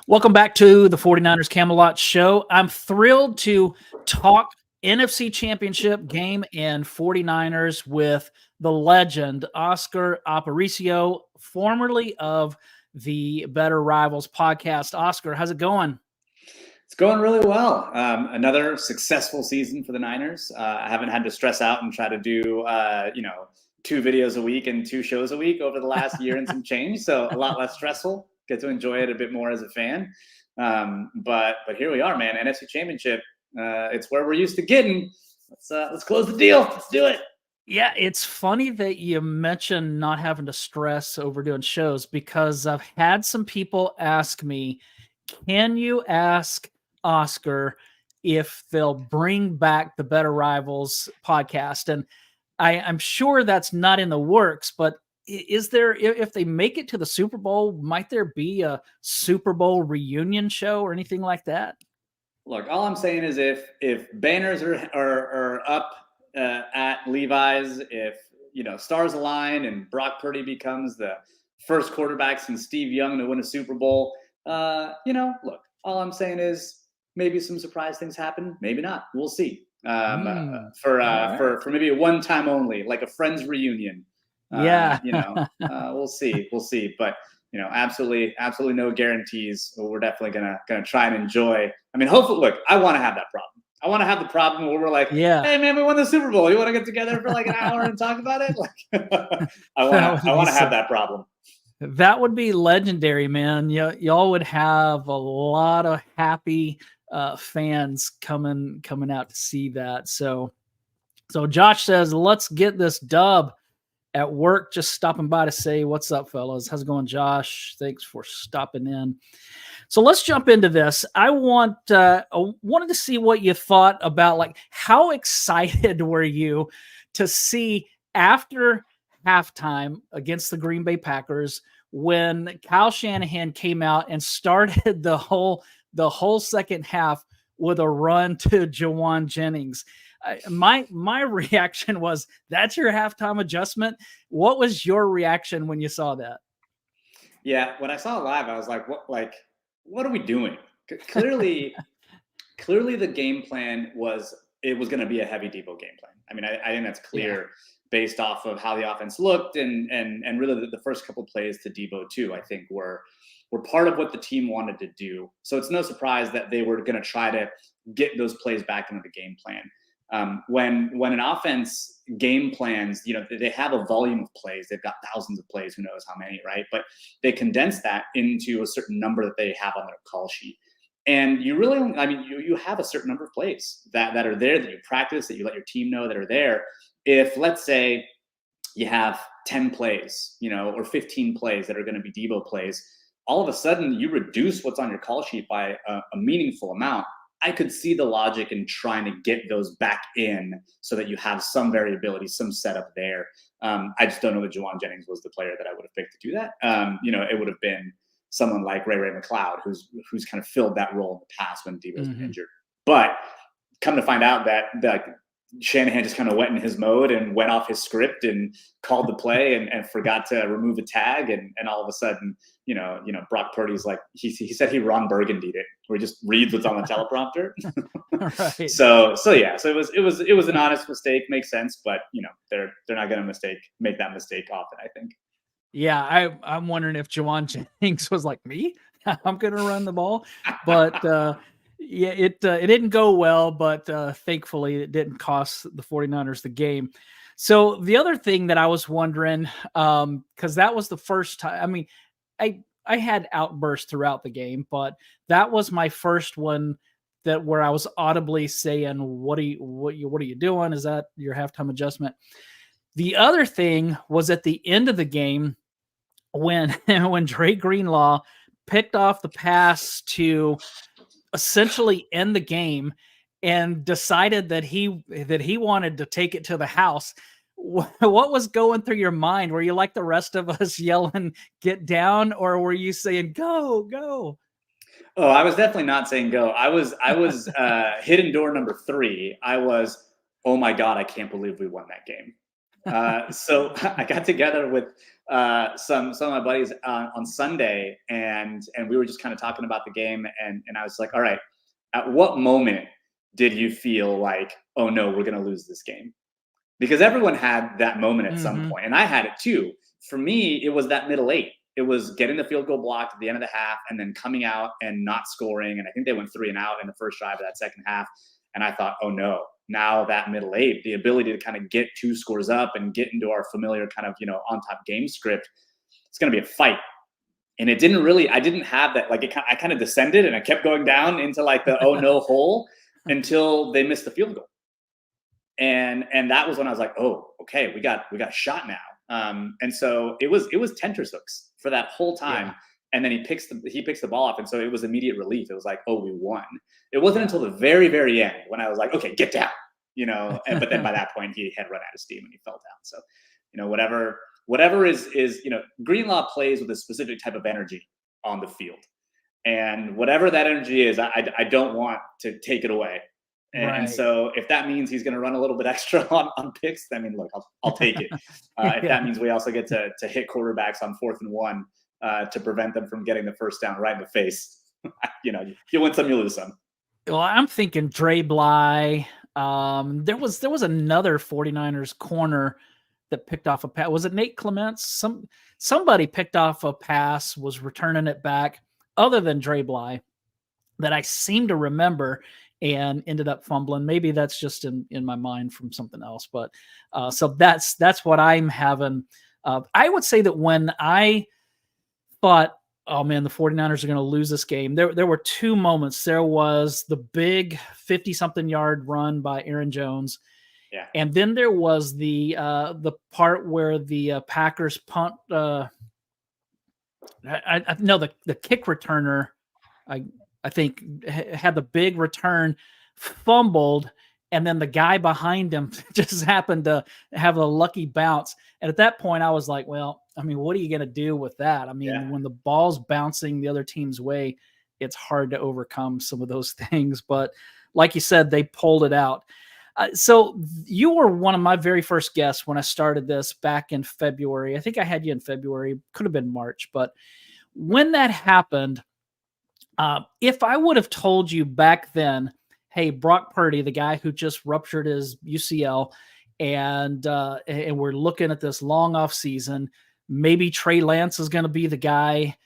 Welcome back to the 49ers Camelot Show. I'm thrilled to talk NFC Championship Game and 49ers with the legend, Oscar Aparicio, formerly of the Better Rivals podcast. Oscar, how's it going? It's going really well. Another successful season for the Niners. I haven't had to stress out and try to do, 2 videos a week and 2 shows a week over the last year and some change. So a lot less stressful. Get to enjoy it a bit more as a fan. But here we are, man. NFC Championship. It's where we're used to getting. Let's close the deal. Let's do it. Yeah, it's funny that you mentioned not having to stress over doing shows because I've had some people ask me, can you ask Oscar if they'll bring back the Better Rivals podcast? And I'm sure that's not in the works, but is there, if they make it to the Super Bowl, might there be a Super Bowl reunion show or anything like that? Look, all I'm saying is if banners are up at Levi's, if stars align and Brock Purdy becomes the first quarterback since Steve Young to win a Super Bowl, look, all I'm saying is maybe some surprise things happen, maybe not. We'll see. For maybe a one time only, like a friends reunion. We'll see. But absolutely no guarantees. We're definitely gonna try and enjoy. I mean, hopefully, look, I want to have that problem. I want to have the problem where we're like, hey man, we won the Super Bowl. You want to get together for like an hour and talk about it? Like, I want to have that problem. That would be legendary, man. Y'all would have a lot of happy fans coming out to see that. So Josh says, let's get this dub at work. Just stopping by to say, what's up, fellas? How's it going, Josh? Thanks for stopping in. So let's jump into this. I wanted to see what you thought about, like, how excited were you to see after halftime against the Green Bay Packers when Kyle Shanahan came out and started the whole second half with a run to Jauan Jennings. My reaction was, that's your halftime adjustment. What was your reaction when you saw that? Yeah, when I saw it live, I was like, what are we doing? Clearly the game plan was going to be a heavy Deebo game plan. I mean, I think that's clear based off of how the offense looked and really the first couple plays to Deebo too, I think were part of what the team wanted to do. So it's no surprise that they were going to try to get those plays back into the game plan. When an offense game plans, they have a volume of plays. They've got thousands of plays, who knows how many, right? But they condense that into a certain number that they have on their call sheet. And you really, you have a certain number of plays that are there, that you practice, that you let your team know that are there. If, let's say, you have 10 plays, or 15 plays that are going to be Deebo plays, all of a sudden you reduce what's on your call sheet by a meaningful amount. I could see the logic in trying to get those back in so that you have some variability, some setup there. I just don't know that Jauan Jennings was the player that I would have picked to do that. It would have been someone like Ray McLeod, who's kind of filled that role in the past when Deebo's been injured. But come to find out that Shanahan just kind of went in his mode and went off his script and called the play and forgot to remove the tag. And all of a sudden, Brock Purdy's like, he said he Ron Burgundied it, where he just reads what's on the teleprompter. Right. So it was an honest mistake, makes sense, but they're not going to make that mistake often, I think. Yeah, I'm wondering if Jauan Jennings was like, me, I'm going to run the ball, but it didn't go well, but thankfully it didn't cost the 49ers the game. So the other thing that I was wondering, because that was the first time, I mean, I had outbursts throughout the game, but that was my first one where I was audibly saying, what are you doing? Is that your halftime adjustment? The other thing was at the end of the game when Dre Greenlaw picked off the pass to essentially end the game and decided that he wanted to take it to the house. What was going through your mind? Were you like the rest of us yelling, get down, or were you saying, go, go? Oh, I was definitely not saying go. I was hidden door number 3. I was, oh my God, I can't believe we won that game. So I got together with some of my buddies on Sunday, and we were just kind of talking about the game, and I was like, all right, at what moment did you feel like, oh no, we're gonna lose this game? Because everyone had that moment at some point, and I had it too. For me, it was that middle 8. It was getting the field goal blocked at the end of the half and then coming out and not scoring. And I think they went 3 and out in the first drive of that second half. And I thought, oh no, now that middle 8, the ability to kind of get 2 scores up and get into our familiar kind of, on top game script, it's going to be a fight. And it didn't really, I didn't have that. Like I kind of descended and I kept going down into like the oh no hole until they missed the field goal. And that was when I was like, oh, okay, we got a shot now. And so it was tenterhooks for that whole time. Yeah. And then he picks the ball up. And so it was immediate relief. It was like, oh, we won. It wasn't until the very, very end when I was like, okay, get down, but then by that point he had run out of steam and he fell down. So, whatever is, Greenlaw plays with a specific type of energy on the field. And whatever that energy is, I don't want to take it away. And so if that means he's going to run a little bit extra on picks, I mean, look, I'll take it. If that means we also get to hit quarterbacks on 4th and 1 to prevent them from getting the first down right in the face, you win some, you lose some. Well, I'm thinking Dre Bly. There was another 49ers corner that picked off a pass. Was it Nate Clements? Somebody picked off a pass, was returning it back, other than Dre Bly, that I seem to remember, and ended up fumbling. Maybe that's just in my mind from something else. But so that's what I'm having. I would say that when I thought, oh man, the 49ers are going to lose this game, there were 2 moments. There was the big 50-something yard run by Aaron Jones. Yeah. And then there was the part where the Packers punt. I know the kick returner, I think, had the big return, fumbled, and then the guy behind him just happened to have a lucky bounce. And at that point, I was like, well, I mean, what are you going to do with that? I mean, when the ball's bouncing the other team's way, it's hard to overcome some of those things. But like you said, they pulled it out. So you were one of my very first guests when I started this back in February. I think I had you in February, could have been March. But when that happened, if I would have told you back then, hey, Brock Purdy, the guy who just ruptured his UCL, and we're looking at this long off season, maybe Trey Lance is going to be the guy.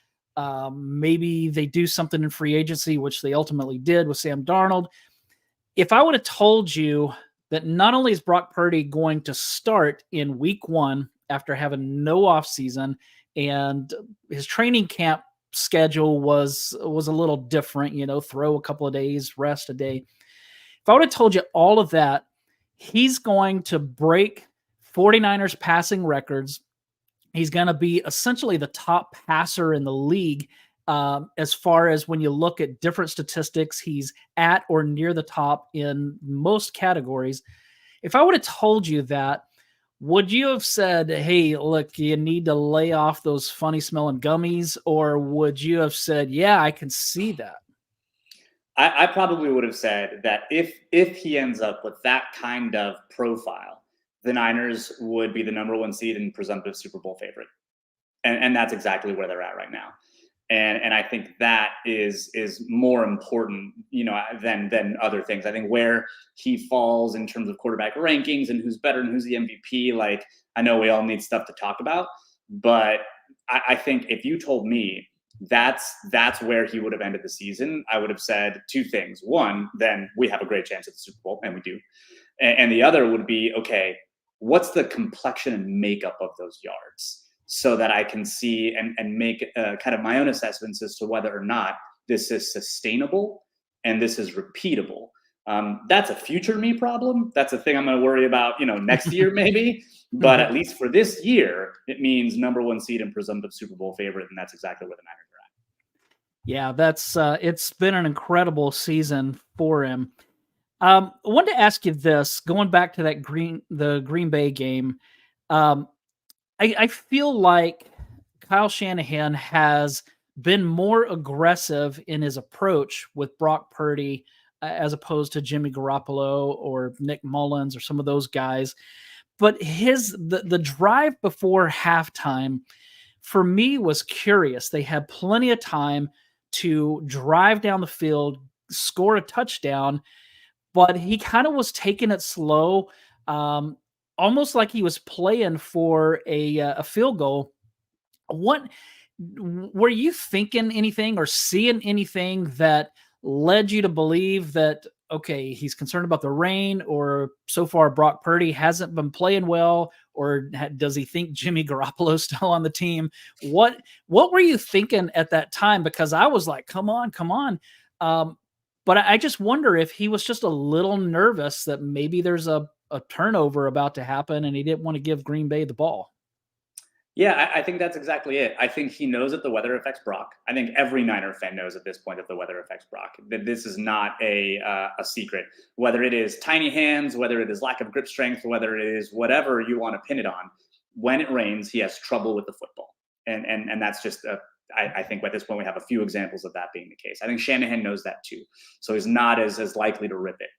Maybe they do something in free agency, which they ultimately did with Sam Darnold. If I would have told you that not only is Brock Purdy going to start in week 1 after having no offseason, and his training camp schedule was a little different, throw a couple of days, rest a day. If I would have told you all of that, he's going to break 49ers passing records. He's going to be essentially the top passer in the league. As far as when you look at different statistics, he's at or near the top in most categories. If I would have told you that, would you have said, hey, look, you need to lay off those funny smelling gummies? Or would you have said, yeah, I can see that? I probably would have said that if he ends up with that kind of profile, the Niners would be the number 1 seed and presumptive Super Bowl favorite. And that's exactly where they're at right now. And I think that is more important, than other things. I think where he falls in terms of quarterback rankings and who's better and who's the MVP, like, I know we all need stuff to talk about, but I think if you told me that's where he would have ended the season, I would have said 2 things. One, then we have a great chance at the Super Bowl, and we do. And the other would be, okay, what's the complexion and makeup of those yards? So that I can see and make kind of my own assessments as to whether or not this is sustainable and this is repeatable. That's a future me problem. That's a thing I'm going to worry about, next year maybe. But at least for this year, it means number 1 seed and presumptive Super Bowl favorite, and that's exactly where the Niners are at. Yeah, that's it's been an incredible season for him. I wanted to ask you this, going back to that the Green Bay game. I feel like Kyle Shanahan has been more aggressive in his approach with Brock Purdy as opposed to Jimmy Garoppolo or Nick Mullins or some of those guys. But the drive before halftime for me was curious. They had plenty of time to drive down the field, score a touchdown, but he kind of was taking it slow, almost like he was playing for a field goal. What were you thinking anything or seeing anything that led you to believe that, okay, he's concerned about the rain, or so far Brock Purdy hasn't been playing well, or does he think Jimmy Garoppolo's still on the team? What were you thinking at that time? Because I was like, come on, come on. But I just wonder if he was just a little nervous that maybe there's a turnover about to happen and he didn't want to give Green Bay the ball. Yeah, I think that's exactly it. I think he knows that the weather affects Brock. I think every Niner fan knows at this point that the weather affects Brock. That this is not a secret. Whether it is tiny hands, whether it is lack of grip strength, whether it is whatever you want to pin it on, when it rains, he has trouble with the football, and that's just I think at this point we have a few examples of that being the case. I think Shanahan knows that too, so he's not as likely to rip it.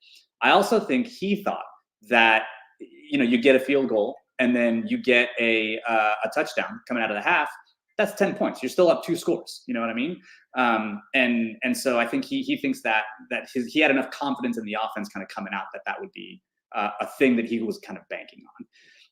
I also think he thought that you get a field goal and then you get a touchdown coming out of the half, that's 10 points. You're still up 2 scores. You know what I mean? And so I think he thinks that he had enough confidence in the offense kind of coming out that would be a thing that he was kind of banking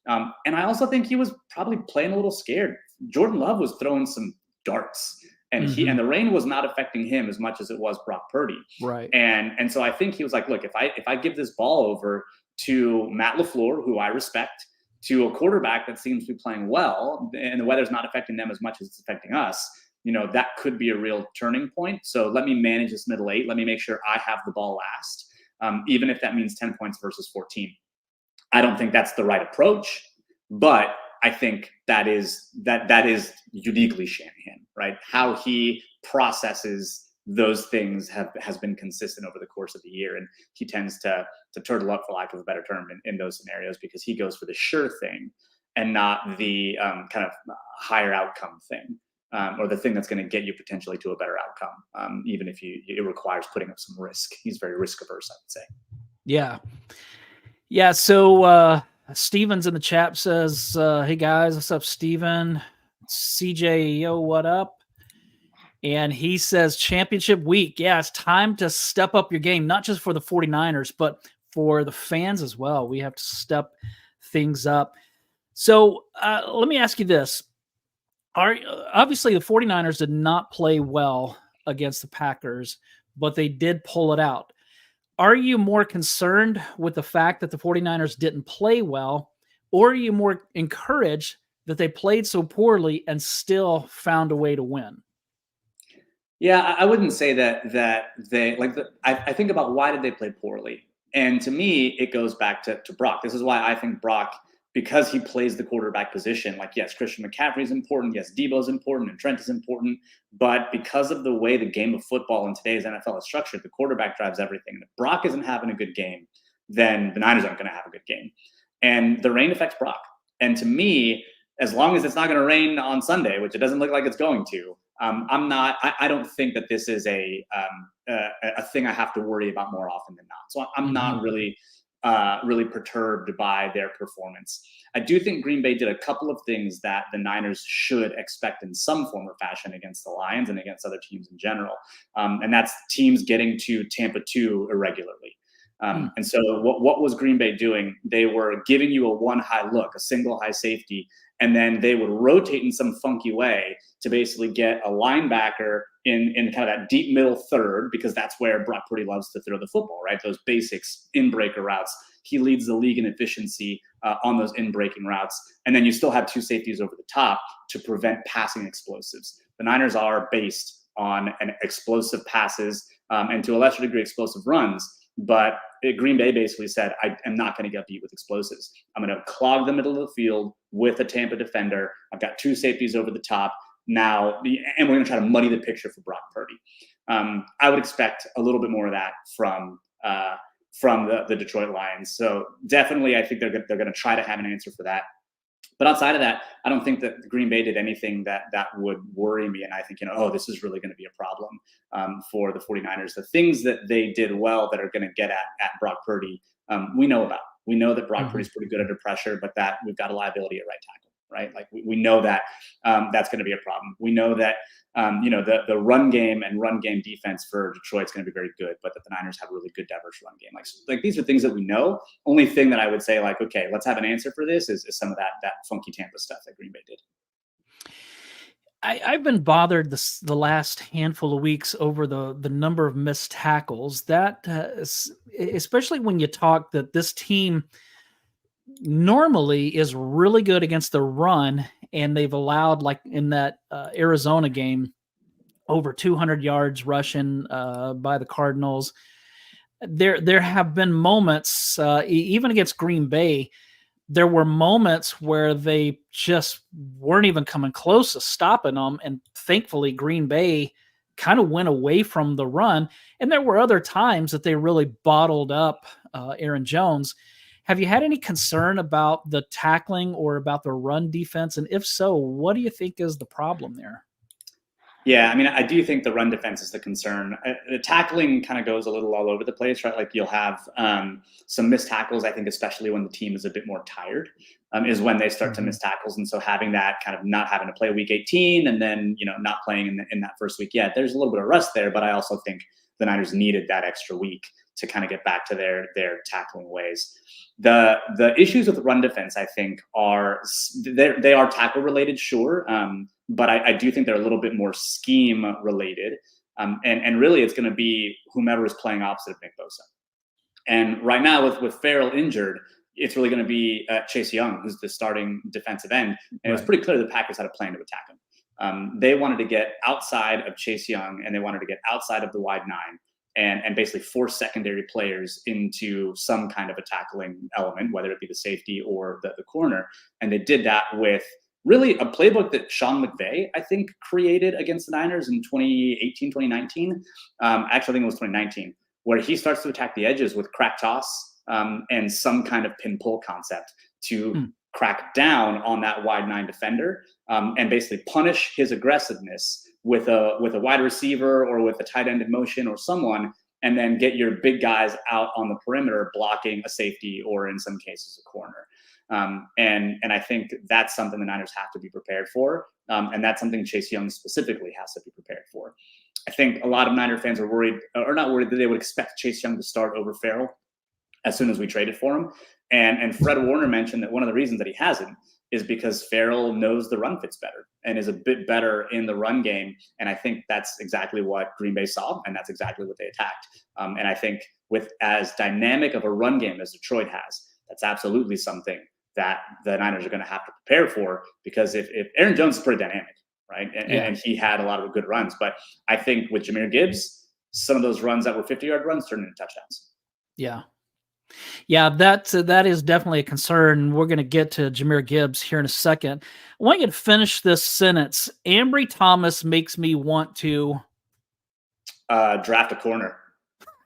on. And I also think he was probably playing a little scared. Jordan Love was throwing some darts, and and the rain was not affecting him as much as it was Brock Purdy. Right. And so I think he was like, look, if I give this ball over to Matt LaFleur, who I respect, to a quarterback that seems to be playing well, and the weather's not affecting them as much as it's affecting us, that could be a real turning point. So let me manage this middle 8. Let me make sure I have the ball last, even if that means 10 points versus 14. I don't think that's the right approach, but I think that is uniquely Shanahan, right? How he processes those things has been consistent over the course of the year, and he tends to turtle up, for lack of a better term, in those scenarios, because he goes for the sure thing and not the kind of higher outcome thing, or the thing that's going to get you potentially to a better outcome, even if it requires putting up some risk. He's very risk averse, I would say. Yeah. So Steven's in the chat says, "Hey guys, what's up, Steven? CJ, yo, what up?" And he says, championship week. Yeah, it's time to step up your game, not just for the 49ers, but for the fans as well. We have to step things up. So let me ask you this. Obviously, the 49ers did not play well against the Packers, but they did pull it out. Are you more concerned with the fact that the 49ers didn't play well, or are you more encouraged that they played so poorly and still found a way to win? Yeah, I wouldn't say that they I think about why did they play poorly, and to me it goes back to Brock. This is why I think Brock, because he plays the quarterback position. Like, yes, Christian McCaffrey is important, yes, Deebo's important, and Trent is important, but because of the way the game of football in today's NFL is structured, the quarterback drives everything. And if Brock isn't having a good game, then the Niners aren't going to have a good game, and the rain affects Brock. And to me, as long as it's not going to rain on Sunday, which it doesn't look like it's going to, I don't think that this is a thing I have to worry about more often than not. So I'm not really perturbed by their performance. I do think Green Bay did a couple of things that the Niners should expect in some form or fashion against the Lions and against other teams in general. And that's teams getting to Tampa 2 irregularly. And so what was Green Bay doing? They were giving you a one high look, a single high safety, and then they would rotate in some funky way to basically get a linebacker in kind of that deep middle third, because that's where Brock Purdy loves to throw the football, right? Those basics in-breaker routes. He leads the league in efficiency on those in-breaking routes. And then you still have 2 safeties over the top to prevent passing explosives. The Niners are based on an explosive passes and to a lesser degree explosive runs. But Green Bay basically said, I am not going to get beat with explosives. I'm going to clog the middle of the field with a Tampa defender. I've got 2 safeties over the top now, and we're going to try to muddy the picture for Brock Purdy. I would expect a little bit more of that from the Detroit Lions. So definitely, I think they're going to try to have an answer for that. But outside of that, I don't think that Green Bay did anything that would worry me. And I think, this is really going to be a problem for the 49ers. The things that they did well that are going to get at Brock Purdy, we know about. We know that Brock Purdy's pretty good under pressure, but that we've got a liability at right tackle, right? Like we know that that's going to be a problem. We know that the run game and run game defense for Detroit's going to be very good, but that the Niners have a really good diverse run game. Like these are things that we know. Only thing that I would say, like, okay, let's have an answer for this is some of that funky Tampa stuff that Green Bay did. I've been bothered the last handful of weeks over the number of missed tackles. That especially when you talk that this team normally is really good against the run, and they've allowed, like in that Arizona game, over 200 yards rushing by the Cardinals. There have been moments, even against Green Bay, there were moments where they just weren't even coming close to stopping them. And thankfully, Green Bay kind of went away from the run. And there were other times that they really bottled up Aaron Jones. Have you had any concern about the tackling or about the run defense? And if so, what do you think is the problem there? Yeah, I mean, I do think the run defense is the concern. The tackling kind of goes a little all over the place, right? Like you'll have some missed tackles, I think, especially when the team is a bit more tired, is when they start to miss tackles. And so having that kind of not having to play week 18 and then, not playing in that first week yet, there's a little bit of rust there. But I also think the Niners needed that extra week to kind of get back to their tackling ways. The issues with the run defense, I think, they are tackle related, sure. But I do think they're a little bit more scheme related. And really it's going to be whomever is playing opposite of Nick Bosa. And right now with Farrell injured, it's really going to be Chase Young, who's the starting defensive end. And it was pretty clear the Packers had a plan to attack him. They wanted to get outside of Chase Young, and they wanted to get outside of the wide nine and basically force secondary players into some kind of a tackling element, whether it be the safety or the corner. And they did that with really a playbook that Sean McVay, I think, created against the Niners in 2018, 2019. Actually, I think it was 2019, where he starts to attack the edges with crack toss and some kind of pin pull concept to crack down on that wide nine defender and basically punish his aggressiveness with a wide receiver or with a tight end in motion or someone, and then get your big guys out on the perimeter blocking a safety or in some cases a corner. And I think that's something the Niners have to be prepared for. And that's something Chase Young specifically has to be prepared for. I think a lot of Niner fans are worried, or not worried, that they would expect Chase Young to start over Farrell as soon as we traded for him. And Fred Warner mentioned that one of the reasons that he hasn't is because Farrell knows the run fits better and is a bit better in the run game. And I think that's exactly what Green Bay saw, and that's exactly what they attacked. And I think with as dynamic of a run game as Detroit has, that's absolutely something that the Niners are going to have to prepare for, because if Aaron Jones is pretty dynamic, right? And he had a lot of good runs, but I think with Jahmyr Gibbs, some of those runs that were 50-yard runs turned into touchdowns. Yeah, that is definitely a concern. We're going to get to Jahmyr Gibbs here in a second. I want you to finish this sentence. Ambry Thomas makes me want to draft a corner.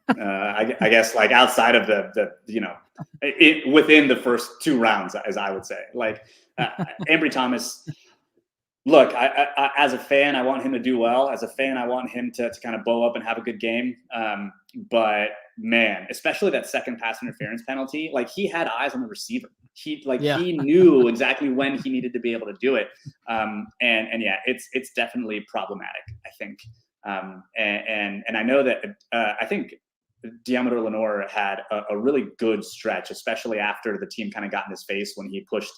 I guess like outside of the within the first two rounds, as I would say, like Ambry Thomas. Look, I as a fan, I want him to do well. As a fan, I want him to kind of bow up and have a good game. But man, especially that second pass interference penalty, like he had eyes on the receiver. He knew exactly when he needed to be able to do it. And yeah, it's definitely problematic, I think. And I know that I think Deommodore Lenoir had a really good stretch, especially after the team kind of got in his face when he pushed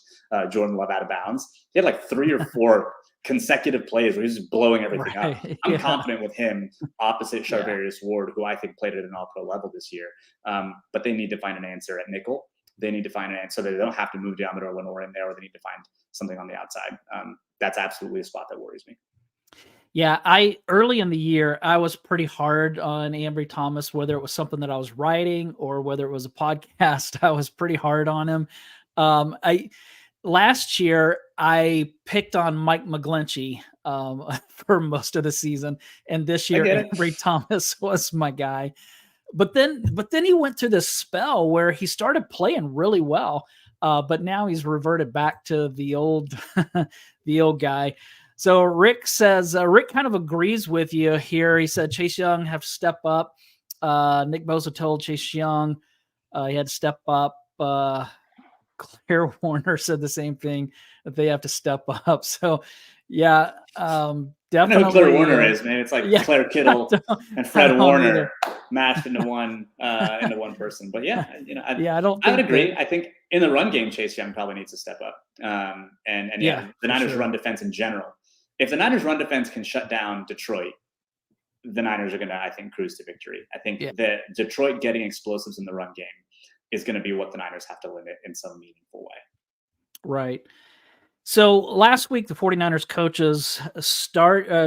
Jordan Love out of bounds. He had like 3 or 4 consecutive plays where he's just blowing everything up. I'm confident with him opposite Charvarius Ward, who I think played at an all-pro level this year. But they need to find an answer at nickel. They need to find an answer so that they don't have to move Deommodore Lenoir in there, or they need to find something on the outside. That's absolutely a spot that worries me. Yeah, early in the year, I was pretty hard on Ambry Thomas, whether it was something that I was writing or whether it was a podcast. I was pretty hard on him. Last year, I picked on Mike McGlinchey for most of the season, and this year, Ambry Thomas was my guy. But then he went through this spell where he started playing really well, but now he's reverted back to the old guy. So Rick says, Rick kind of agrees with you here. He said Chase Young have to step up. Nick Bosa told Chase Young he had to step up. Claire Warner said the same thing, that they have to step up. So, yeah, definitely. I know who Claire Warner is. Maybe it's like yeah, Claire Kittle and Fred Warner mashed into one person. But yeah, I would agree. I think in the run game, Chase Young probably needs to step up. And the Niners' run defense in general. If the Niners' run defense can shut down Detroit, the Niners are going to, I think, cruise to victory. I think that Detroit getting explosives in the run game is going to be what the Niners have to limit in some meaningful way. Right. So last week, the 49ers coaches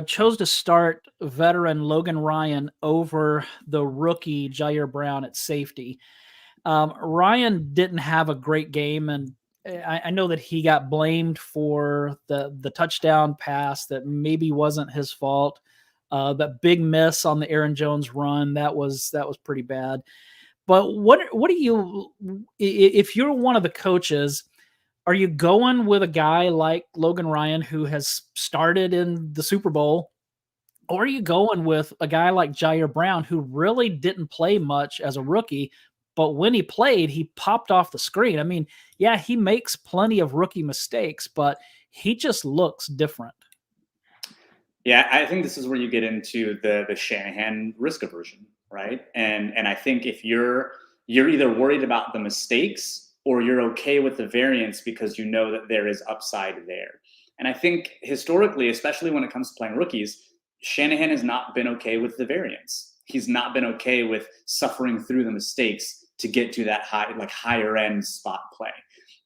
chose to start veteran Logan Ryan over the rookie Jair Brown at safety. Ryan didn't have a great game, and I know that he got blamed for the touchdown pass that maybe wasn't his fault. That big miss on the Aaron Jones run, that was pretty bad. But what do you, if you're one of the coaches, are you going with a guy like Logan Ryan who has started in the Super Bowl, or are you going with a guy like Jair Brown who really didn't play much as a rookie, but when he played, he popped off the screen? I mean, yeah, he makes plenty of rookie mistakes, but he just looks different. Yeah, I think this is where you get into the Shanahan risk aversion, right? And I think if you're either worried about the mistakes or you're okay with the variance because you know that there is upside there. And I think historically, especially when it comes to playing rookies, Shanahan has not been okay with the variance. He's not been okay with suffering through the mistakes to get to that higher end spot play.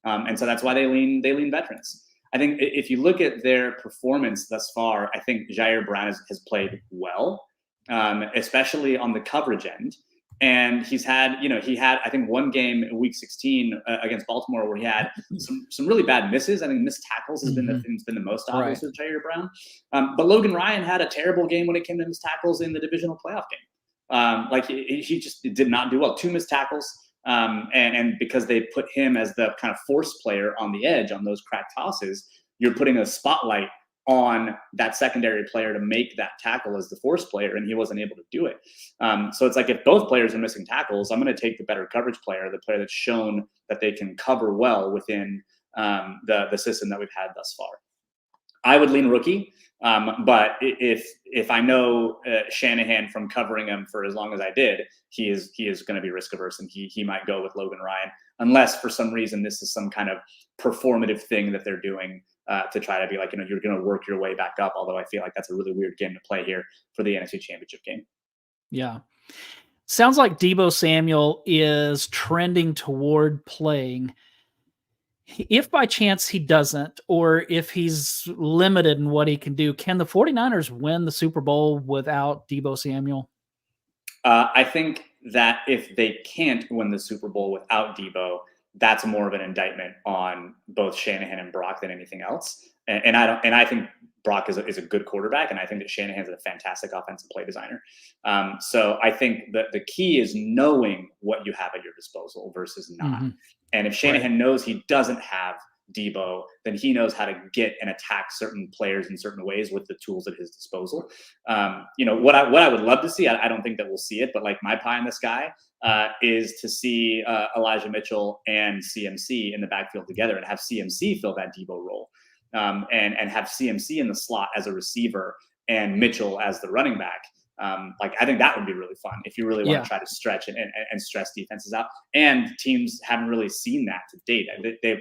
And so that's why they lean veterans. I think if you look at their performance thus far, I think Jair Brown has played well, especially on the coverage end. And he had, I think, one game in week 16 against Baltimore where he had some really bad misses. I think missed tackles has been the thing that's been the most obvious with Jair Brown. But Logan Ryan had a terrible game when it came to missed tackles in the divisional playoff game. He just did not do well. 2 missed tackles. And because they put him as the kind of force player on the edge on those crack tosses, you're putting a spotlight on that secondary player to make that tackle as the force player, and he wasn't able to do it. So it's like, if both players are missing tackles, I'm going to take the better coverage player, the player that's shown that they can cover well within the system that we've had thus far. I would lean rookie, but if I know Shanahan from covering him for as long as I did, he is going to be risk averse, and he might go with Logan Ryan, unless for some reason this is some kind of performative thing that they're doing to try to be like, you're going to work your way back up. Although I feel like that's a really weird game to play here for the NFC Championship game. Yeah. Sounds like Deebo Samuel is trending toward playing. If by chance he doesn't, or if he's limited in what he can do, can the 49ers win the Super Bowl without Deebo Samuel? I think that if they can't win the Super Bowl without Deebo, that's more of an indictment on both Shanahan and Brock than anything else. And I think Brock is a good quarterback, and I think that Shanahan's a fantastic offensive play designer. So I think that the key is knowing what you have at your disposal versus not. And if Shanahan knows he doesn't have Deebo, then he knows how to get and attack certain players in certain ways with the tools at his disposal. What I would love to see, I don't think that we'll see it, but like my pie in the sky is to see Elijah Mitchell and CMC in the backfield together, and have CMC fill that Deebo role, and have CMC in the slot as a receiver and Mitchell as the running back. I think that would be really fun if you really want to try to stretch and stress defenses out. And teams haven't really seen that to date.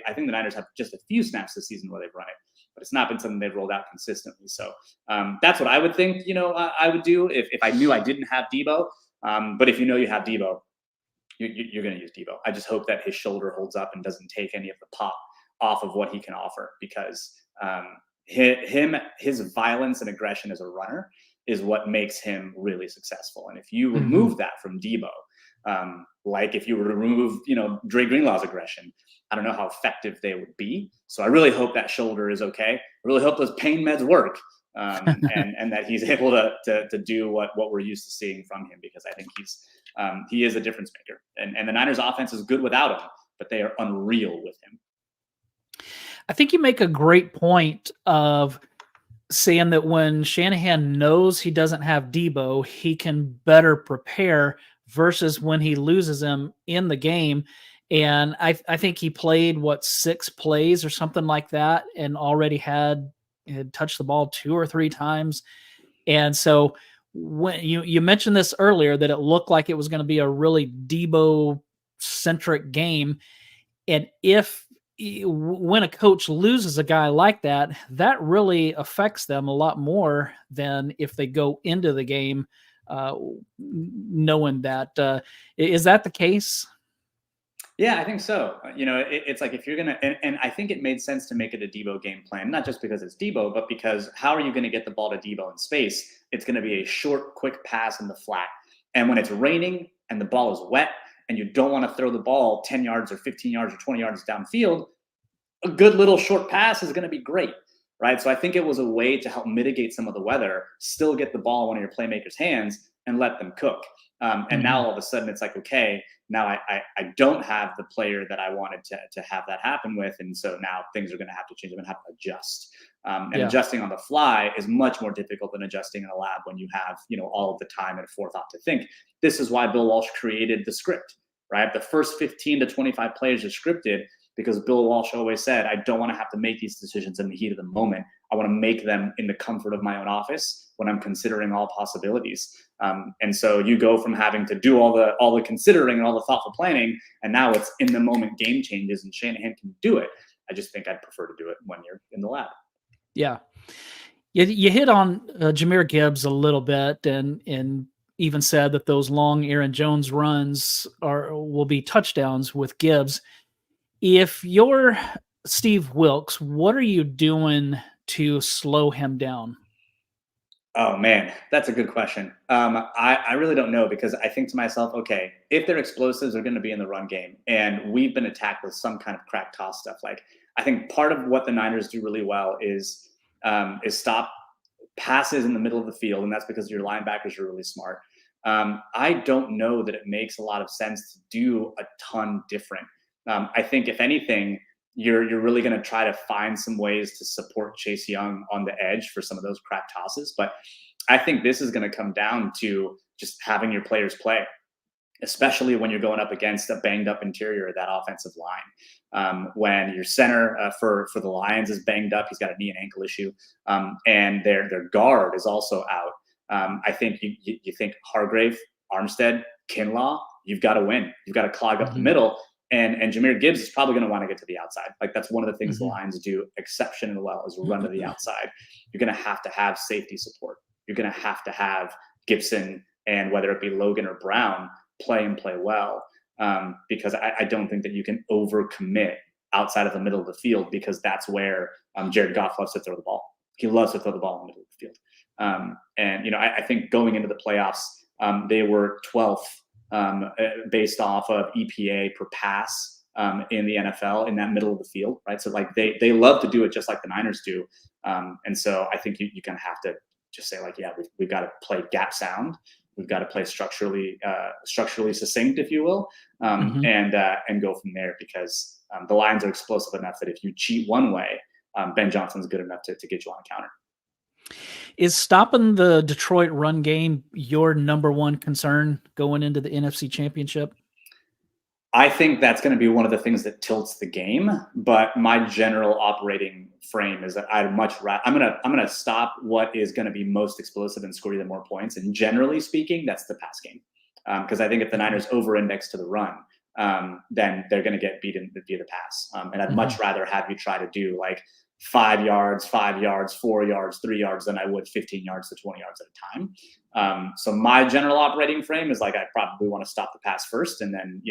I think the Niners have just a few snaps this season where they've run it, but it's not been something they've rolled out consistently. So that's what I would think, I would do if I knew I didn't have Deebo. But if you know you have Deebo, you're going to use Deebo. I just hope that his shoulder holds up and doesn't take any of the pop off of what he can offer, because his violence and aggression as a runner is what makes him really successful. And if you remove that from Deebo, like if you were to remove, Dre Greenlaw's aggression, I don't know how effective they would be. So I really hope that shoulder is okay. I really hope those pain meds work, and that he's able to do what we're used to seeing from him, because I think he is a difference maker. And the Niners offense is good without him, but they are unreal with him. I think you make a great point of saying that when Shanahan knows he doesn't have Deebo, he can better prepare, versus when he loses him in the game. And I think he played 6 plays or something like that, and already had touched the ball 2 or 3 times. And so when you mentioned this earlier, that it looked like it was going to be a really Deebo centric game, and when a coach loses a guy like that, that really affects them a lot more than if they go into the game knowing that. Is that the case? Yeah, I think so. It's like if you're gonna, and I think it made sense to make it a Deebo game plan, not just because it's Deebo, but because how are you going to get the ball to Deebo in space? It's going to be a short, quick pass in the flat. And when it's raining and the ball is wet, and you don't want to throw the ball 10 yards or 15 yards or 20 yards downfield, a good little short pass is going to be great, right? So I think it was a way to help mitigate some of the weather, still get the ball in one of your playmakers' hands, and let them cook. And now all of a sudden it's like, okay, now I don't have the player that I wanted to have that happen with. And so now things are going to have to change. I'm going to have to adjust. Adjusting on the fly is much more difficult than adjusting in a lab when you have, all of the time and forethought to think. This is why Bill Walsh created the script, right? The first 15 to 25 plays are scripted because Bill Walsh always said, I don't want to have to make these decisions in the heat of the moment. I want to make them in the comfort of my own office when I'm considering all possibilities. And so you go from having to do all the considering and all the thoughtful planning, and now it's in the moment game changes, and Shanahan can do it. I just think I'd prefer to do it when you're in the lab. Yeah. You hit on Jahmyr Gibbs a little bit, and even said that those long Aaron Jones runs will be touchdowns with Gibbs. If you're Steve Wilks, what are you doing to slow him down? Oh man, that's a good question. I really don't know, because I think to myself, okay, if their explosives are going to be in the run game, and we've been attacked with some kind of crack toss stuff, like I think part of what the Niners do really well is stop passes in the middle of the field, and that's because your linebackers are really smart. I don't know that it makes a lot of sense to do a ton different. I think if anything, you're really going to try to find some ways to support Chase Young on the edge for some of those crack tosses. But I think this is going to come down to just having your players play, especially when you're going up against a banged up interior of that offensive line. When your center for the Lions is banged up, he's got a knee and ankle issue, and their guard is also out. I think you think Hargrave, Armstead, Kinlaw, you've got to win. You've got to clog up the middle. And Jahmyr Gibbs is probably going to want to get to the outside. Like that's one of the things the Lions do exceptionally well, is run to the outside. You're going to have safety support. You're going to have Gibson, and whether it be Logan or Brown, play well, because I don't think that you can overcommit outside of the middle of the field, because that's where Jared Goff loves to throw the ball. He loves to throw the ball in the middle of the field. And I think going into the playoffs, they were 12th based off of EPA per pass in the NFL in that middle of the field, right? So like they love to do it just like the Niners do. And so I think you kind of have to just say like, yeah, we've got to play gap sound. We've got to play structurally succinct, if you will, and go from there, because the Lions are explosive enough that if you cheat one way, Ben Johnson's good enough to get you on a counter. Is stopping the Detroit run game your number one concern going into the NFC Championship? I think that's going to be one of the things that tilts the game, but my general operating frame is that I'm going to stop what is going to be most explosive and score you the more points. And generally speaking, that's the pass game. Because I think if the Niners over-index to the run, then they're going to get beaten via the pass. And I'd much rather have you try to do like 5 yards, 4 yards, 3 yards than I would 15 yards to 20 yards at a time. So my general operating frame is like, I probably want to stop the pass first, and then,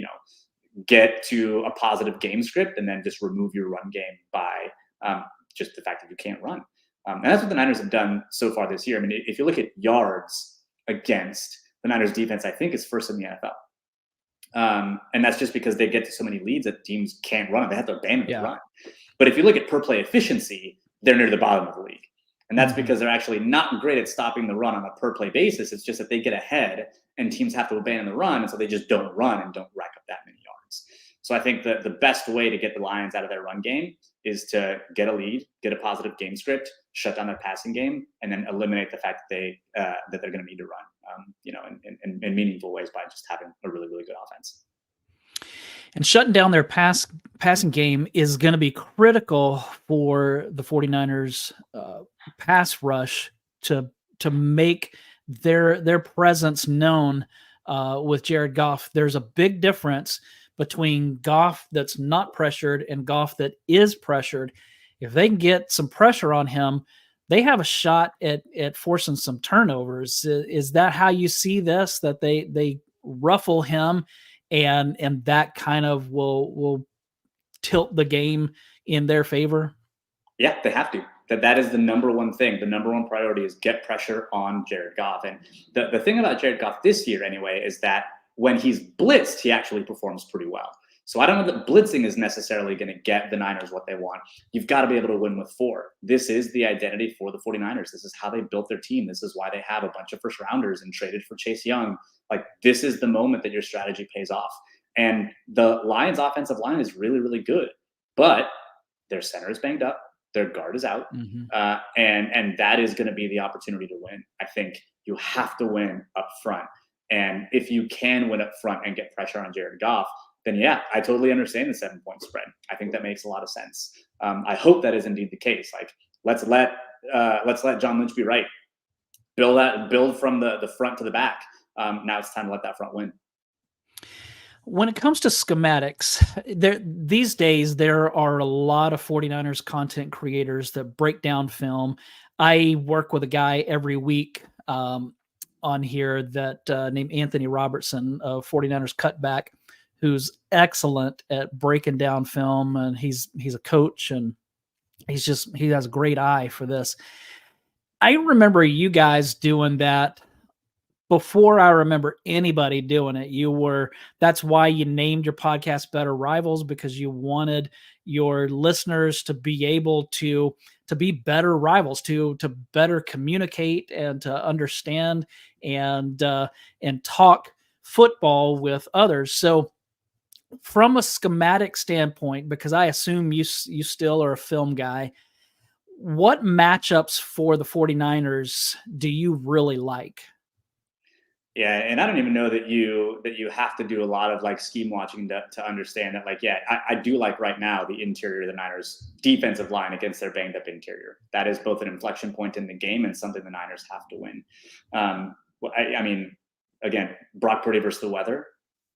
get to a positive game script, and then just remove your run game by just the fact that you can't run. And that's what the Niners have done so far this year. I mean, if you look at yards against the Niners defense, I think it's first in the NFL. And that's just because they get to so many leads that teams can't run. They have to abandon the run. But if you look at per play efficiency, they're near the bottom of the league. And that's because they're actually not great at stopping the run on a per play basis. It's just that they get ahead and teams have to abandon the run. And so they just don't run and don't rack up that many yards. So I think that the best way to get the Lions out of their run game is to get a lead, get a positive game script, shut down their passing game, and then eliminate the fact that they're going to need to run, in meaningful ways by just having a really, really good offense. And shutting down their passing game is going to be critical for the 49ers pass rush to make their presence known with Jared Goff. There's a big difference between Goff that's not pressured and Goff that is pressured. If they can get some pressure on him, they have a shot at forcing some turnovers. Is that how you see this? That they ruffle him, and that kind of will tilt the game in their favor? Yeah, they have to. That is the number one thing. The number one priority is get pressure on Jared Goff. And the thing about Jared Goff this year, anyway, is that when he's blitzed, he actually performs pretty well. So I don't know that blitzing is necessarily going to get the Niners what they want. You've got to be able to win with 4. This is the identity for the 49ers. This is how they built their team. This is why they have a bunch of first rounders and traded for Chase Young. Like, this is the moment that your strategy pays off. And the Lions offensive line is really, really good, but their center is banged up. Their guard is out. And that is going to be the opportunity to win. I think you have to win up front. And if you can win up front and get pressure on Jared Goff, then yeah, I totally understand the 7-point spread. I think that makes a lot of sense. I hope that is indeed the case. Like, let's let John Lynch be right. Build from the front to the back. Now it's time to let that front win. When it comes to schematics, these days there are a lot of 49ers content creators that break down film. I work with a guy every week on here that named Anthony Robertson of 49ers Cutback, who's excellent at breaking down film, and he's a coach, and he has a great eye for this. I remember you guys doing that before I remember anybody doing it. That's why you named your podcast Better Rivals, because you wanted your listeners to be able to be better rivals, to better communicate and to understand and talk football with others. So from a schematic standpoint, because I assume you still are a film guy, what matchups for the 49ers do you really like? Yeah, and I don't even know that you have to do a lot of like scheme watching to understand that. Like, yeah, I do like right now the interior of the Niners defensive line against their banged up interior. That is both an inflection point in the game and something the Niners have to win. I mean, again, Brock Purdy versus the weather,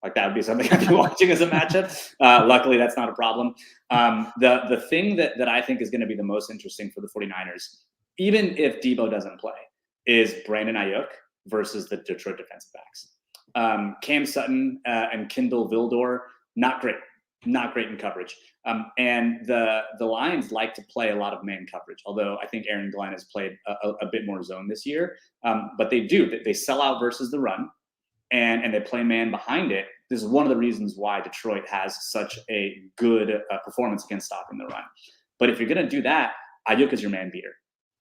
like that would be something I'd be watching as a matchup. Luckily, that's not a problem. The thing that I think is going to be the most interesting for the 49ers, even if Deebo doesn't play, is Brandon Ayuk versus the Detroit defensive backs. Cam Sutton and Kindle Vildor, not great in coverage. And the Lions like to play a lot of man coverage, although I think Aaron Glenn has played a bit more zone this year. But they sell out versus the run, and they play man behind it. This is one of the reasons why Detroit has such a good performance against stopping the run. But if you're going to do that, Ayuk is your man beater.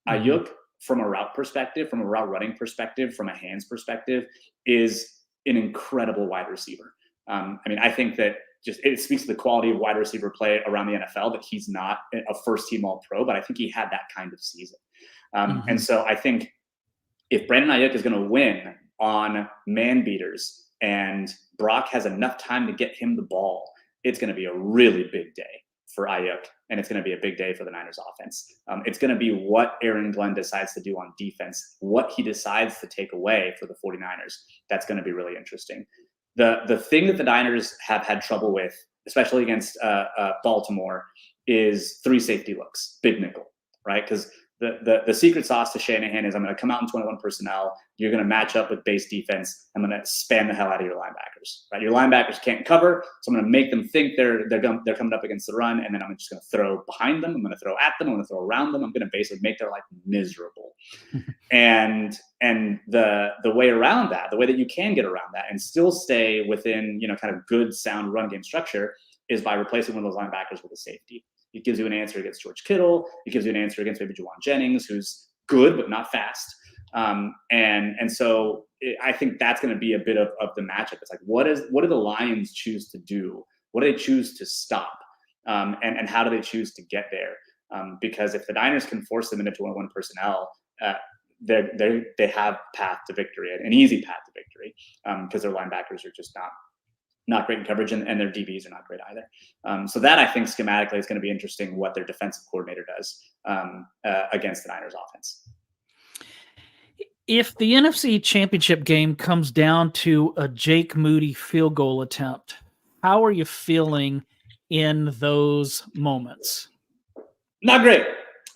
Ayuk, from a route perspective, from a route running perspective, from a hands perspective, is an incredible wide receiver. I mean, I think that just it speaks to the quality of wide receiver play around the NFL that he's not a first team all pro, but I think he had that kind of season. And so I think if Brandon Ayuk is going to win on man beaters and Brock has enough time to get him the ball, it's going to be a really big day for Ayuk, and it's going to be a big day for the Niners offense. It's going to be what Aaron Glenn decides to do on defense, what he decides to take away for the 49ers. That's going to be really interesting. The thing that the Niners have had trouble with, especially against Baltimore, is 3 safety looks, big nickel, right? Because the secret sauce to Shanahan is I'm going to come out in 21 personnel. You're going to match up with base defense. I'm going to spam the hell out of your linebackers, right? Your linebackers can't cover, so I'm going to make them think they're coming up against the run, and then I'm just going to throw behind them. I'm going to throw at them. I'm going to throw around them. I'm going to basically make their life miserable. and the way around that, the way that you can get around that and still stay within kind of good sound run game structure is by replacing one of those linebackers with a safety. It gives you an answer against George Kittle. It gives you an answer against maybe Juwan Jennings, who's good but not fast. And so I think that's going to be a bit of the matchup. It's like, what do the Lions choose to do? What do they choose to stop? And how do they choose to get there? Because if the Niners can force them into 2-on-1 personnel, they have path to victory, an easy path to victory, because their linebackers are just not great in coverage, and their DBs are not great either. So that, I think, schematically is going to be interesting what their defensive coordinator does against the Niners offense. If the NFC Championship game comes down to a Jake Moody field goal attempt, how are you feeling in those moments? Not great.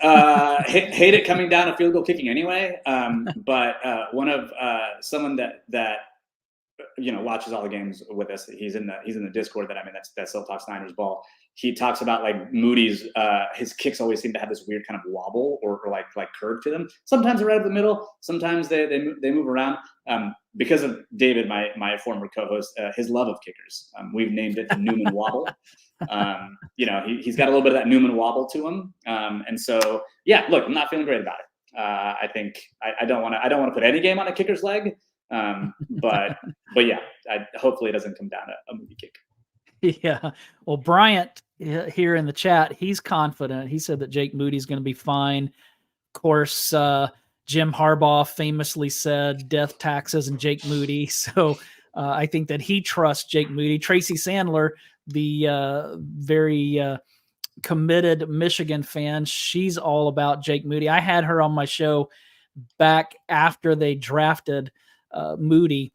Hate it coming down to field goal kicking anyway. But one of someone that watches all the games with us. He's in the Discord that I'm in. That still talks Niners ball. He talks about like Moody's. His kicks always seem to have this weird kind of wobble or like curve to them. Sometimes they're right up the middle. Sometimes they move around. Because of David, my former co-host, his love of kickers. We've named it the Newman wobble. He's got a little bit of that Newman wobble to him. And so, yeah, look, I'm not feeling great about it. I think I don't want to put any game on a kicker's leg. But yeah, hopefully it doesn't come down to a Moody kick. Yeah. Well, Bryant here in the chat, he's confident. He said that Jake Moody's going to be fine. Of course, Jim Harbaugh famously said death, taxes, and Jake Moody. So I think that he trusts Jake Moody. Tracy Sandler, the very committed Michigan fan, she's all about Jake Moody. I had her on my show back after they drafted Moody,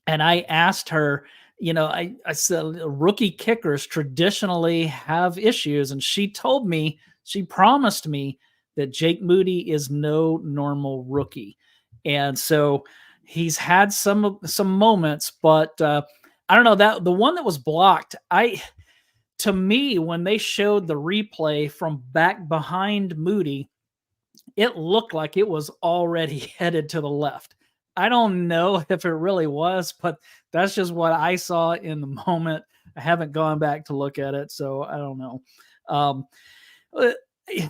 and I asked her, I said rookie kickers traditionally have issues, and she promised me that Jake Moody is no normal rookie. And so he's had some moments, but I don't know, that the one that was blocked, to me, when they showed the replay from back behind Moody, it looked like it was already headed to the left. I don't know if it really was, but that's just what I saw in the moment. I haven't gone back to look at it, so I don't know.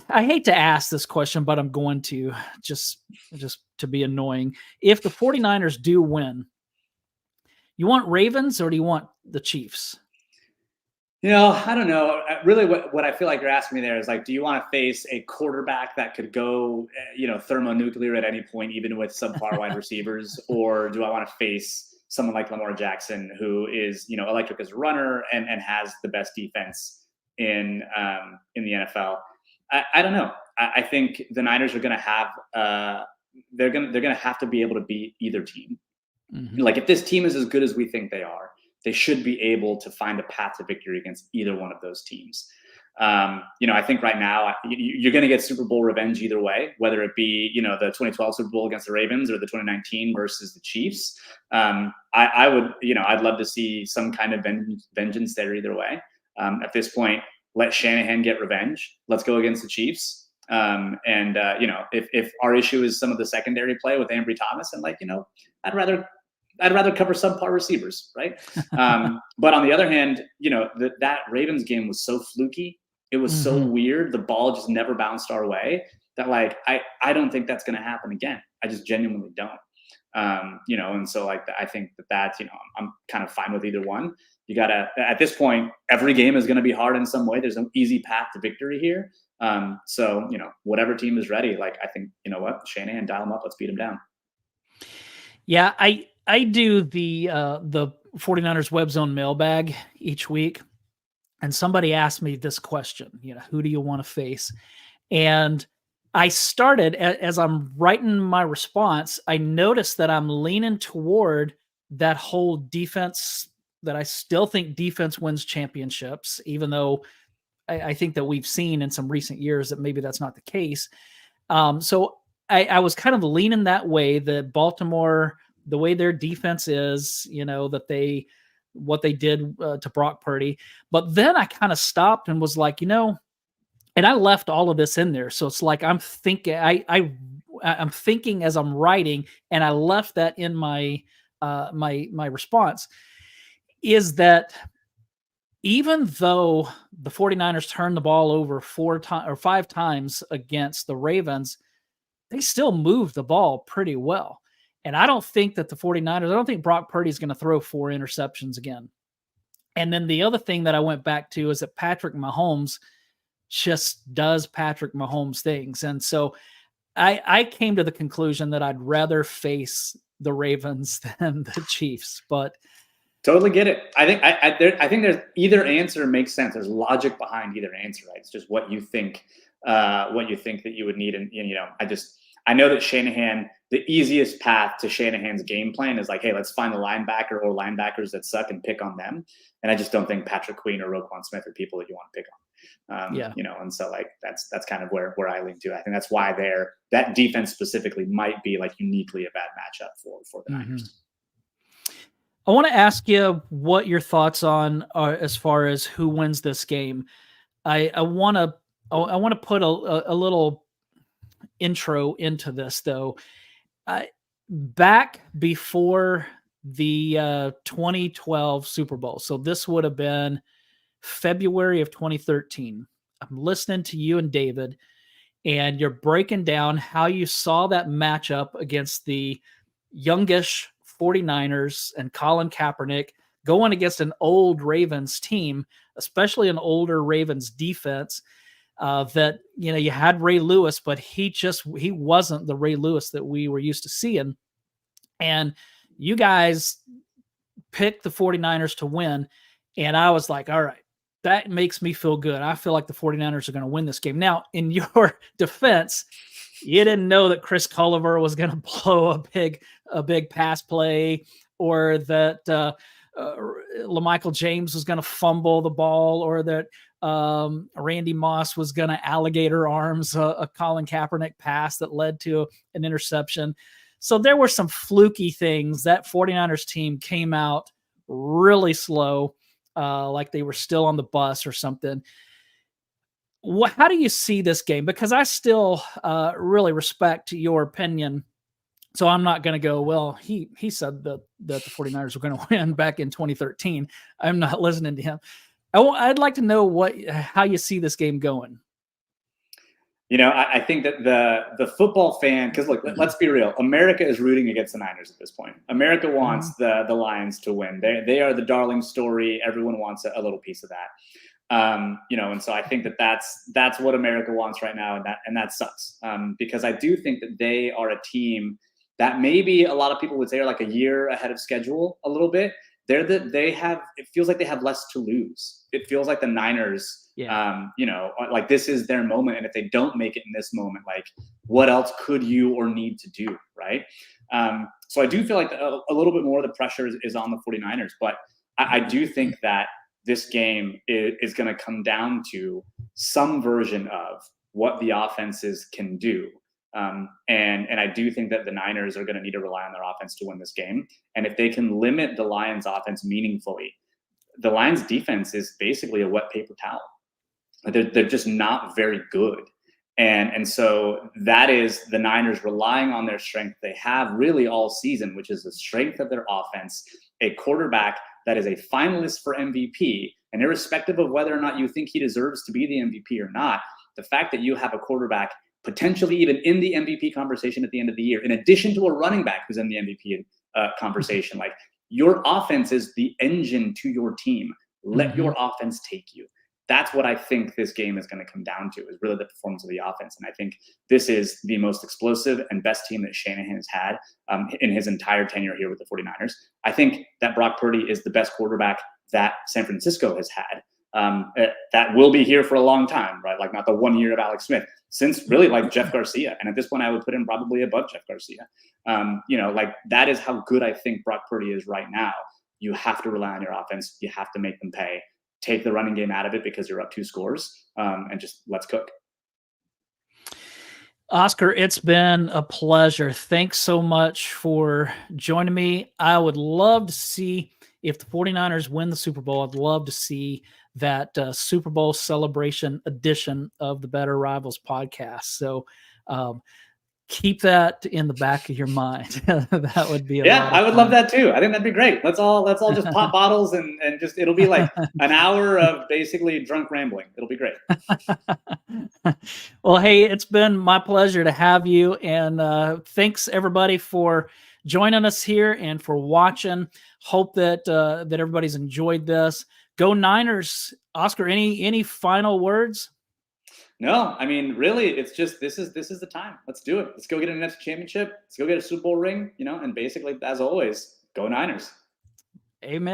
I hate to ask this question, but I'm going to just to be annoying. If the 49ers do win, you want Ravens or do you want the Chiefs? I don't know. Really, what I feel like you're asking me there is like, do you want to face a quarterback that could go, thermonuclear at any point, even with subpar wide receivers, or do I want to face someone like Lamar Jackson, who is, electric as a runner and has the best defense in the NFL? I don't know. I think the Niners are going to have they're going to have to be able to beat either team. Mm-hmm. Like if this team is as good as we think they are, they should be able to find a path to victory against either one of those teams. I think right now you're going to get Super Bowl revenge either way, whether it be, the 2012 Super Bowl against the Ravens or the 2019 versus the Chiefs. I would, I'd love to see some kind of vengeance there either way. At this point, let Shanahan get revenge. Let's go against the Chiefs. If our issue is some of the secondary play with Ambry Thomas, and I'd rather cover subpar receivers, right? But on the other hand, that Ravens game was so fluky. It was so weird. The ball just never bounced our way that I don't think that's going to happen again. I just genuinely don't. And so I think that's, I'm kind of fine with either one. You gotta, at this point, every game is going to be hard in some way. There's no easy path to victory here. So, whatever team is ready, I think, what, Shanahan, dial them up. Let's beat them down. Yeah, I do the 49ers Web Zone mailbag each week, and somebody asked me this question, who do you want to face? And I started, as I'm writing my response, I noticed that I'm leaning toward that whole defense, that I still think defense wins championships, even though I think that we've seen in some recent years that maybe that's not the case. So I was kind of leaning that way, that Baltimore, the way their defense is, that what they did to Brock Purdy. But then I kind of stopped and was like, and I left all of this in there. So it's like I'm thinking, I'm thinking as I'm writing, and I left that in my my response, is that even though the 49ers turned the ball over 5 times against the Ravens, they still moved the ball pretty well. And I don't think that the 49ers, I don't think Brock Purdy is going to throw 4 interceptions again. And then the other thing that I went back to is that Patrick Mahomes just does Patrick Mahomes things. And so I came to the conclusion that I'd rather face the Ravens than the Chiefs. But Totally get it. I think there's either answer makes sense. There's logic behind either answer, right? It's just what you think that you would need. And I know that Shanahan, the easiest path to Shanahan's game plan is like, hey, let's find a linebacker or linebackers that suck and pick on them. And I just don't think Patrick Queen or Roquan Smith are people that you want to pick on. And so like that's kind of where I lean to. I think that's why that defense specifically might be like uniquely a bad matchup for the Niners. I want to ask you what your thoughts on as far as who wins this game. I want to put a little intro into this though. Back before the 2012 Super Bowl, so this would have been February of 2013. I'm listening to you and David, and you're breaking down how you saw that matchup against the youngish 49ers and Colin Kaepernick going against an old Ravens team, especially an older Ravens defense that, you had Ray Lewis, but he wasn't the Ray Lewis that we were used to seeing. And you guys picked the 49ers to win. And I was like, all right, that makes me feel good. I feel like the 49ers are going to win this game. Now, in your defense, you didn't know that Chris Culliver was going to blow a big pass play, or that LaMichael James was going to fumble the ball, or that Randy Moss was going to alligator arms a Colin Kaepernick pass that led to an interception. So there were some fluky things. That 49ers team came out really slow, like they were still on the bus or something. How do you see this game? Because I still really respect your opinion. So I'm not going to go, well, he said that the 49ers were going to win back in 2013. I'm not listening to him. I'd like to know how you see this game going. I think that the football fan, because look, let's be real. America is rooting against the Niners at this point. America wants the Lions to win. They are the darling story. Everyone wants a little piece of that. And so I think that's what America wants right now, and that sucks. Because I do think that they are a team that maybe a lot of people would say are like a year ahead of schedule a little bit. It feels like they have less to lose. It feels like the Niners, like this is their moment. And if they don't make it in this moment, like what else could you or need to do? Right. So I do feel like a little bit more of the pressure is on the 49ers, but I do think that this game is going to come down to some version of what the offenses can do. And I do think that the Niners are going to need to rely on their offense to win this game. And if they can limit the Lions offense meaningfully, the Lions defense is basically a wet paper towel. They're just not very good. And so that is the Niners relying on their strength they have really all season, which is the strength of their offense, a quarterback that is a finalist for MVP. And irrespective of whether or not you think he deserves to be the MVP or not, the fact that you have a quarterback potentially even in the MVP conversation at the end of the year, in addition to a running back who's in the MVP conversation, like your offense is the engine to your team. Let your offense take you. That's what I think this game is going to come down to, is really the performance of the offense. And I think this is the most explosive and best team that Shanahan has had in his entire tenure here with the 49ers. I think that Brock Purdy is the best quarterback that San Francisco has had. That will be here for a long time, right? Like not the 1 year of Alex Smith, since really like Jeff Garcia. And at this point, I would put him probably above Jeff Garcia. Like that is how good I think Brock Purdy is right now. You have to rely on your offense. You have to make them pay. Take the running game out of it because you're up 2 scores, and just let's cook. Oscar, it's been a pleasure. Thanks so much for joining me. I would love to see, if the 49ers win the Super Bowl, I'd love to see that Super Bowl celebration edition of the Better Rivals podcast. So keep that in the back of your mind. That would be I would love that too. I think that'd be great. Let's all just pop bottles and just, it'll be like an hour of basically drunk rambling. It'll be great. Well, hey, it's been my pleasure to have you, and thanks everybody for joining us here and for watching. Hope that everybody's enjoyed this. Go Niners. Oscar, any final words? No, I mean, really, it's just this is the time. Let's do it. Let's go get an NFC Championship. Let's go get a Super Bowl ring, and basically, as always, go Niners. Amen.